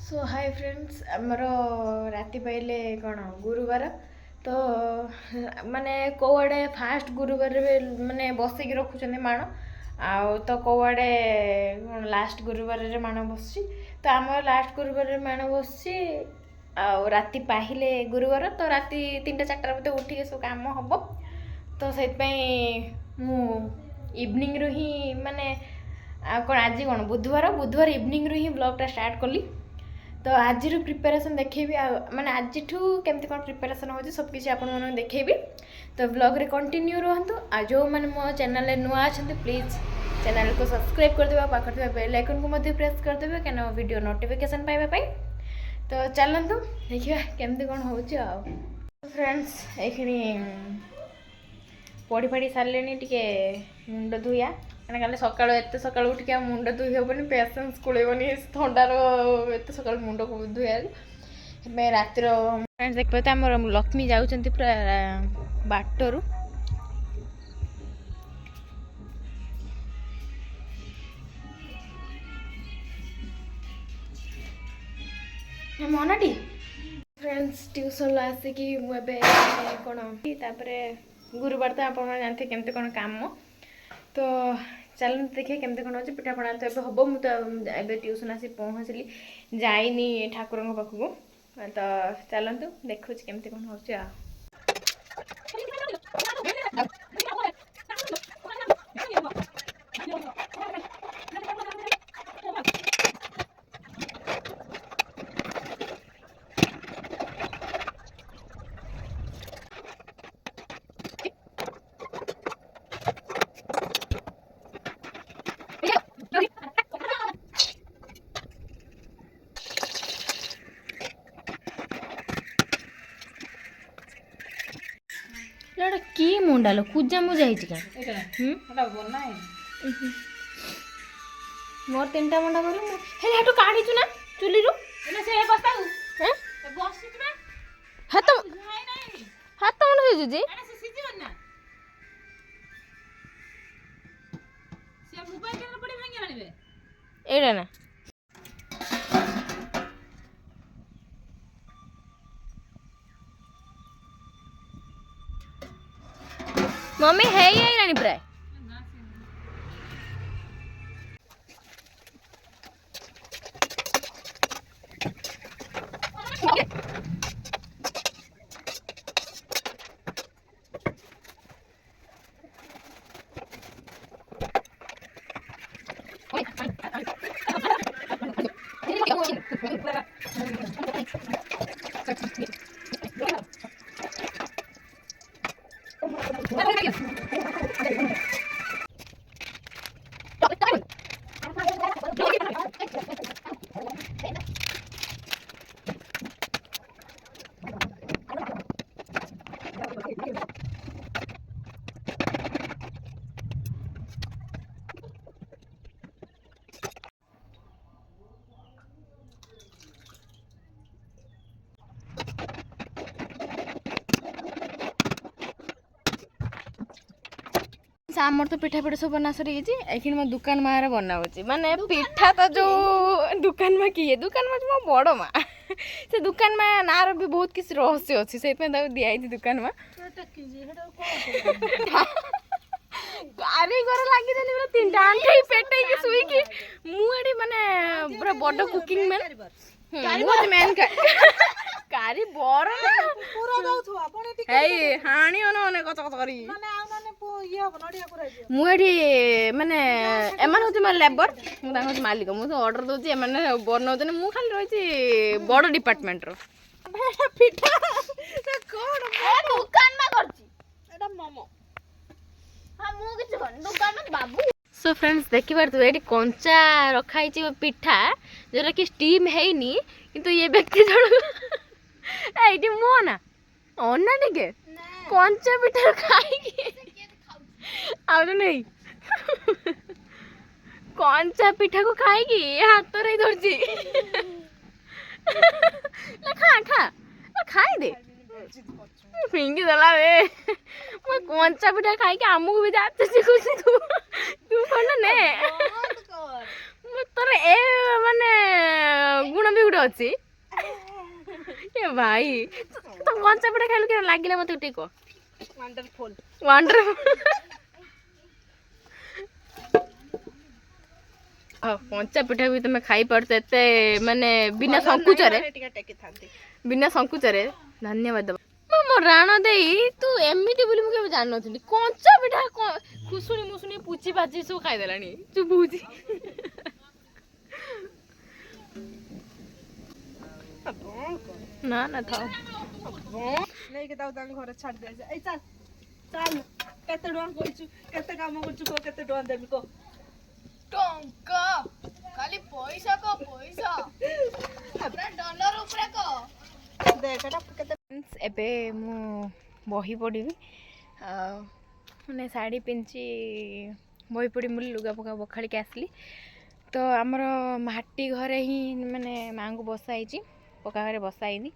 सो hi friends आमर राति पाइले कौन गुरुवार तो माने कौआड़े फास्ट गुरुवार माने बसिक रखुच माण आउ तो कौआड़े कौन लास्ट गुरुवार माण बस तो आम लास्ट गुरुवार माण बस राति पाहिले गुरुवार तो राति 3-4 बजे उठिक सब कम हम तो से मु इवनिंग रू ही माने कौन आज कौन बुधवार इवनिंग रू ही ब्लॉगटा स्टार्ट कली। तो आज प्रिपेरेसन देखेबी माने आज केमती कौन प्रिपेरेसन हो सबकिछ आपण मन देखेबी। तो ब्लॉग रे कंटिन्यू रहंतु आ जो माने मो चैनल रे नुआ अछंती प्लीज चैनल को सब्सक्राइब कर देबा पाखर थे बेल आइकन को मध्य प्रेस कर देबे केना वीडियो नोटिफिकेशन पाइबा पाई। तो चलंतु देखिबा केमती कौन होउछ आ फ्रेंड्स एखनी पढ़ी पढ़ी सारे टिके मुंड धुया मैंने कल सका एत सका उठिक मुंड धुई हेबनी पेसेंस कूलेबनी थंडार एत सका मुंड धुआ रातिर फ्रेंड्स देख पाते आम लक्ष्मी जाऊँच पूरा बाटर मनाटी फ्रेंड्स ट्यूशन आसिकी मुझे कौन तापर गुरुवार तो आप जानते केमती कौन काम तो चल देखिए केमती कौन अच्छे पिठापणा तो ये हम मुझे ट्यूशन आसी पहुँचली जाइनी ठाकुर पाखक तो चलतु देखु केमती कौन हो लड़ा की मुंडालो पूजा मुजा का मोर 3टा मुंडा कर हेले हटो काढी छु ना चुली रु से बस्ताउ हैं बसी छु हाथ हाथ मुंड हो जे अरे से सिजी बन्ना से मोबाइल केन पड़ी भांगी आनिबे एडा ना मम्मी है ही रानी प्राय आमर तो पिठा पिठा सब बना सरी ये मो दुकान माँ बना माने पिठा तो जो दुकान माँ किए दुकान माँ मो बड़ माँ से दुकान माँ ना भी बहुत किसी रहस्य अच्छी से दिखाई दुकान माँ कारीगर लगी पूरा 3टा आंटी पेटे शुईकी मुझे माने पूरा बड़ कुकिंग मैन मैन कारी बर पूरा दउथु आपण टिके ए हाणी ओने कच कच करी माने आ माने ये हो नडिया पुरा मुएठी माने एमान होती मार लेबर मु तांको मालिक मु तो ऑर्डर दोची एमाने बनौतने मु खाली रहिची बड़ डिपार्टमेंट रो पिठा से कोन दुकान मा करची एटा मोमो हां मु किछ कर दुकान में बाबू। सो फ्रेंड्स देखि बार तू एटी कंचा रखाई छी पिठा जोरा कि स्टीम हेनी किंतु ये व्यक्ति जण एटी मो ना ओना टिके कंचा पिठा खाई आ नहीं कंचा पिठा को खाएगी हाथ रे धरची खा खा खाई दे फिंगी दला रे मैं कंचा पिठा खाई के आमू भी जाते खुशी तू तू कौन ने तोर ए माने गुण भी ଗୋଟେ ଅଛି ଏ ଭାଇ ତ କଞ୍ଚା ପିଠା ଖାଇଲୁ କେମିତି ଲାଗିଲା ମତେ ଟିକେ କହ। ୱାଣ୍ଡରଫୁଲ କଞ୍ଚା ପିଠା ବି ତମେ ଖାଇପାରୁଛ ଏତେ ମାନେ ବିନା ସଂକୁଚରେ ଧନ୍ୟବାଦ ଦେବ ମୋ ରାଣ ଦେଇ ତୁ ଏମିତି ବୋଲି ମୁଁ କେବେ ଜାଣିନଥିଲି କଞ୍ଚା ପିଠା ଖୁସୁଣି ମୁସୁଣି ପୁଚି ପାଚି ସବୁ ଖାଇଦେଲାଣି ଚୁବୁଛି ନା ନା ଥାଉ ନେଇକି ତାକୁ ତାଙ୍କ ଘରେ ଛାଡ଼ି ଦିଆଯା ଏଇ ଚାଲ ଚାଲ କେତେ ଟଙ୍କା କରିଛୁ କେତେ କାମ କରୁଛୁ କହ କେତେ ଟଙ୍କା ଦେବି କହ ଟଙ୍କା ଖାଲି ପଇସା କହ ପଇସା ଡଲାର ଉପରେ କହ ଦେଖ କେତେ ଏବେ ମୁଁ ବହି ପଢ଼ିବି ମାନେ ଶାଢ଼ୀ ପିନ୍ଧି ବହି ପଢ଼ିବି ବୋଲି ଲୁଗା ପକା ବଖାଳିକି ଆସିଲି ତ ଆମର ମାଟି ଘରେ ହିଁ ମାନେ ମାଆଙ୍କୁ ବସା ହେଇଛି ପକ୍କା ଘରେ ବସା ହେଇନି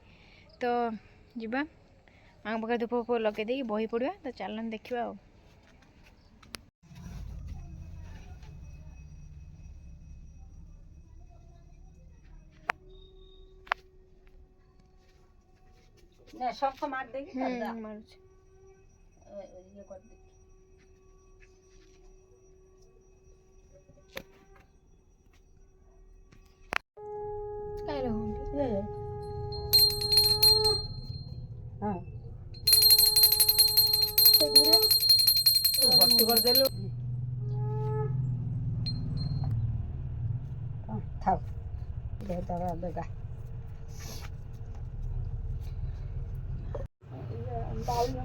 ତ ଯିବା ମାଆଙ୍କ ପାଖରେ ଧୂପ ଫୂପ ଲଗେଇ ଦେଇକି ବହି ପଢ଼ିବା ତ ଚାଲନ୍ତୁ ଦେଖିବା ଆଉ ଶଙ୍ଖ ମାରି ଦେଇକି ମାରୁଛି ଇଏ କରିଦେ ହଁ ଭର୍ତ୍ତି କରିଦେଲୁ ଥାଉ ତାର ବେଗା ବାଉନ